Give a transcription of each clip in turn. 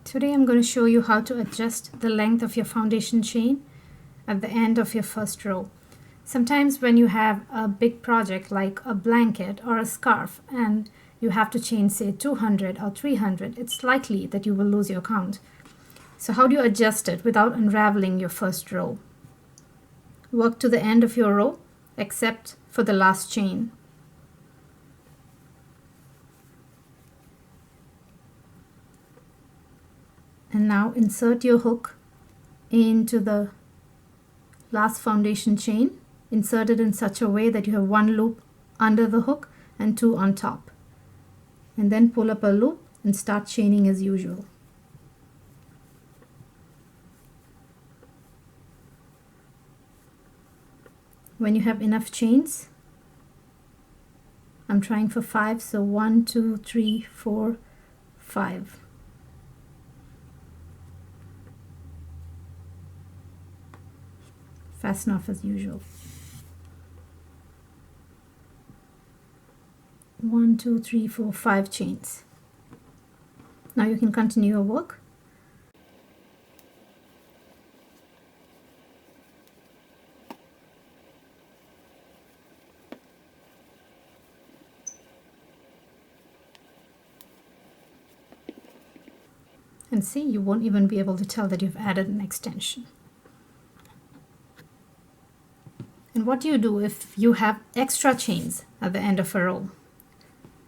Today I'm going to show you how to adjust the length of your foundation chain at the end of your first row. Sometimes when you have a big project like a blanket or a scarf and you have to chain say 200 or 300, it's likely that you will lose your count. So how do you adjust it without unraveling your first row? Work to the end of your row except for the last chain. And now insert your hook into the last foundation chain. Insert it in such a way that you have one loop under the hook and two on top. And then pull up a loop and start chaining as usual. When you have enough chains, I'm trying for 5, so 1, 2, 3, 4, 5. Fasten off as usual. 1, 2, 3, 4, 5 chains. Now you can continue your work. And see, you won't even be able to tell that you've added an extension. And what do you do if you have extra chains at the end of a row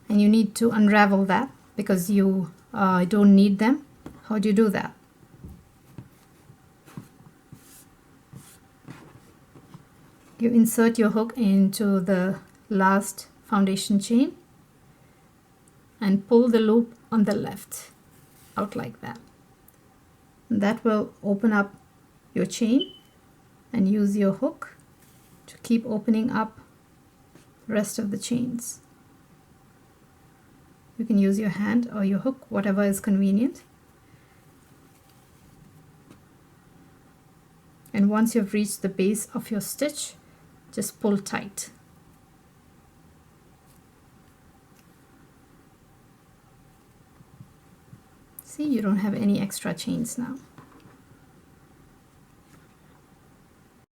and you need to unravel that because you don't need them? How do you do that? You insert your hook into the last foundation chain and pull the loop on the left out like that. And that will open up your chain, and use your hook to keep opening up the rest of the chains. You can use your hand or your hook, whatever is convenient. And once you've reached the base of your stitch, just pull tight. See, you don't have any extra chains now.